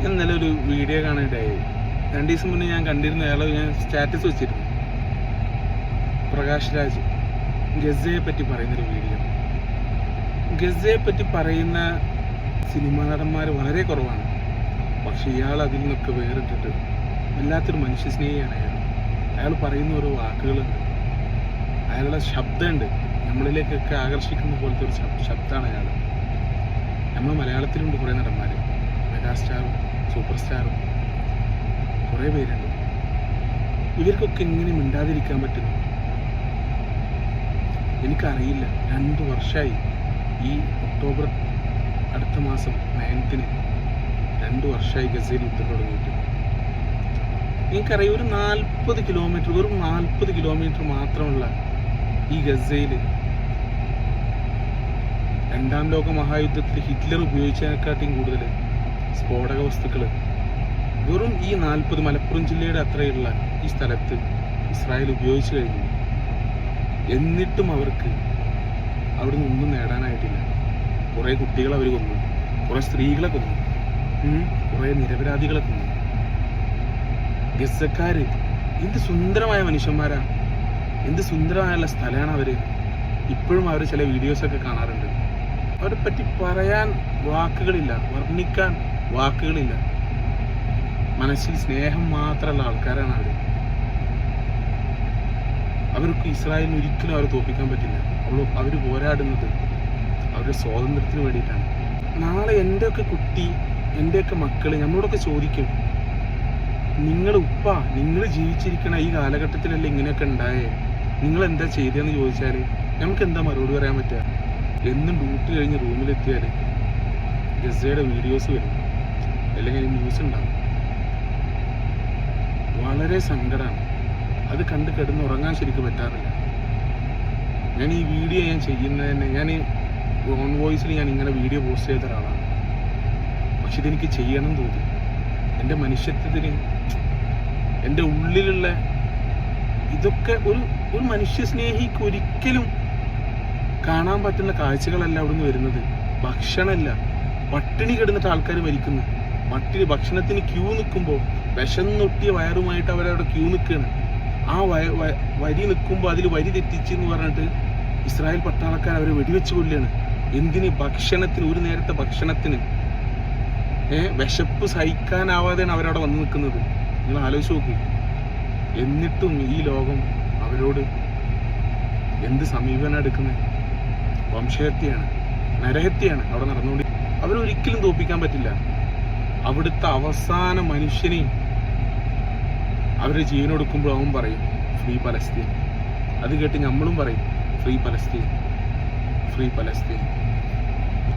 ഇന്നലെ ഒരു വീഡിയോ കാണാനായി. 2 ദിവസം മുന്നേ ഞാൻ കണ്ടിരുന്ന അയാളെ ഞാൻ സ്റ്റാറ്റസ് വെച്ചിരുന്നു. പ്രകാശ് രാജ് ഗസയെ പറ്റി പറയുന്നൊരു വീഡിയോ. ഗസയെ പറ്റി പറയുന്ന സിനിമാ നടന്മാർ വളരെ കുറവാണ്. പക്ഷെ ഇയാൾ അതിൽ നിന്നൊക്കെ വേറിട്ടിട്ട് വല്ലാത്തൊരു മനുഷ്യസ്നേഹിയാണ് അയാൾ. അയാൾ പറയുന്ന ഓരോ വാക്കുകളുണ്ട്, അയാളുടെ ശബ്ദമുണ്ട്, നമ്മളിലേക്കൊക്കെ ആകർഷിക്കുന്ന പോലത്തെ ഒരു ശബ്ദമാണ് അയാൾ. നമ്മൾ മലയാളത്തിലുണ്ട് കുറേ നടന്മാർ, മെഗാസ്റ്റാറും സൂപ്പർ സ്റ്റാറും കുറേ പേരുണ്ട്. ഇവർക്കൊക്കെ എങ്ങനെ മിണ്ടാതിരിക്കാൻ പറ്റുന്നു എനിക്കറിയില്ല. 2 വർഷമായി ഈ ഒക്ടോബർ അടുത്ത മാസം 9-ന് 2 വർഷമായി ഗസയിൽ യുദ്ധം തുടങ്ങിയിട്ട്. എനിക്കറിയാം, ഒരു 40 കിലോമീറ്റർ, വെറും 40 കിലോമീറ്റർ മാത്രമുള്ള ഈ ഗസയിൽ 2ാം ലോക മഹായുദ്ധത്തിൽ ഹിറ്റ്ലർ ഉപയോഗിച്ചതിനെക്കാട്ടിയും കൂടുതൽ സ്ഫോടക വസ്തുക്കൾ വെറും ഈ 40 മലപ്പുറം ജില്ലയുടെ അത്രയുള്ള ഈ സ്ഥലത്ത് ഇസ്രായേൽ ഉപയോഗിച്ചു കഴിഞ്ഞു. എന്നിട്ടും അവർക്ക് അവിടെ നിന്നൊന്നും നേടാനായിട്ടില്ല. കുറേ കുട്ടികളെ അവർ കൊന്നു, കുറേ സ്ത്രീകളെ കൊന്നു, കുറേ നിരപരാധികളെ കൊന്നു. ഗസക്കാര് എന്ത് സുന്ദരമായ മനുഷ്യന്മാരാ, എന്ത് സുന്ദരമായുള്ള സ്ഥലമാണ് അവര്. ഇപ്പോഴും അവർ ചില വീഡിയോസൊക്കെ കാണാറുണ്ട്. അവരെ പറ്റി പറയാൻ വാക്കുകളില്ല, വർണ്ണിക്കാൻ വാക്കുകളില്ല. മനസ്സിൽ സ്നേഹം മാത്രമുള്ള ആൾക്കാരാണ് അവർ. അവർക്ക് ഇസ്രായേലിന് ഒരിക്കലും അവരെ തോൽപ്പിക്കാൻ പറ്റില്ല. അവർ പോരാടുന്നത് അവരുടെ സ്വാതന്ത്ര്യത്തിന് വേണ്ടിയിട്ടാണ്. നാളെ എൻ്റെയൊക്കെ കുട്ടി, എൻ്റെയൊക്കെ മക്കൾ നമ്മളോടൊക്കെ ചോദിക്കും, നിങ്ങൾ നിങ്ങൾ ജീവിച്ചിരിക്കണ ഈ കാലഘട്ടത്തിലല്ലേ ഇങ്ങനെയൊക്കെ ഉണ്ടായേ, നിങ്ങൾ എന്താ ചെയ്തതെന്ന് ചോദിച്ചാൽ നമുക്ക് എന്താ മറുപടി പറയാൻ പറ്റുക? എന്നും ഡ്യൂട്ടി കഴിഞ്ഞ് റൂമിലെത്തിയാൽ ഗസയുടെ വീഡിയോസ് വരും, അല്ലെങ്കിൽ ന്യൂസ് ഉണ്ടാവും. വളരെ സങ്കടമാണ്. അത് കണ്ട് കിടന്നുറങ്ങാൻ ശരിക്കും പറ്റാറില്ല. ഞാൻ ഈ വീഡിയോ ഞാൻ ചെയ്യുന്നത് തന്നെ, ഞാൻ ഓൺ വോയിസിൽ ഞാൻ ഇങ്ങനെ വീഡിയോ പോസ്റ്റ് ചെയ്ത ഒരാളാണ്. പക്ഷെ ഇതെനിക്ക് ചെയ്യണം തോന്നി. എൻ്റെ മനുഷ്യത്വത്തിന്, എൻ്റെ ഉള്ളിലുള്ള ഇതൊക്കെ ഒരു മനുഷ്യസ്നേഹിക്ക് ഒരിക്കലും കാണാൻ പറ്റുന്ന കാഴ്ചകളല്ല അവിടുന്ന് വരുന്നത്. ഭക്ഷണമല്ല, പട്ടിണി കിടന്നിട്ട് ആൾക്കാർ മരിക്കുന്നു. ഭക്ഷണത്തിന് ക്യൂ നിൽക്കുമ്പോൾ വിശന്നൊട്ടിയ വയറുമായിട്ട് അവരവിടെ ക്യൂ നിൽക്കുകയാണ്. ആ വരി നിൽക്കുമ്പോൾ അതിൽ വരി തെറ്റിച്ചെന്ന് പറഞ്ഞിട്ട് ഇസ്രായേൽ പട്ടാളക്കാർ അവരെ വെടിവെച്ച് കൊല്ലുകയാണ്. എന്തിന്? ഭക്ഷണത്തിന്, ഒരു നേരത്തെ ഭക്ഷണത്തിന്. വിശപ്പ് സഹിക്കാനാവാതെയാണ് അവരവിടെ വന്ന് നിൽക്കുന്നത്. നിങ്ങൾ ആലോചിച്ച് നോക്ക്. എന്നിട്ടും ഈ ലോകം അവരോട് എന്ത് സമീപനം എടുക്കുന്നത്? വംശഹത്യയാണ്, നരഹത്യയാണ് അവിടെ നടന്നുകൊണ്ട്. അവരൊരിക്കലും തോൽപ്പിക്കാൻ പറ്റില്ല. അവിടുത്തെ അവസാന മനുഷ്യനെ അവരുടെ ജീവനൊടുക്കുമ്പോൾ അവൻ പറയും ഫ്രീ പലസ്തീൻ. അത് കേട്ട് നമ്മളും പറയും ഫ്രീ പലസ്തീൻ, ഫ്രീ പലസ്തീൻ.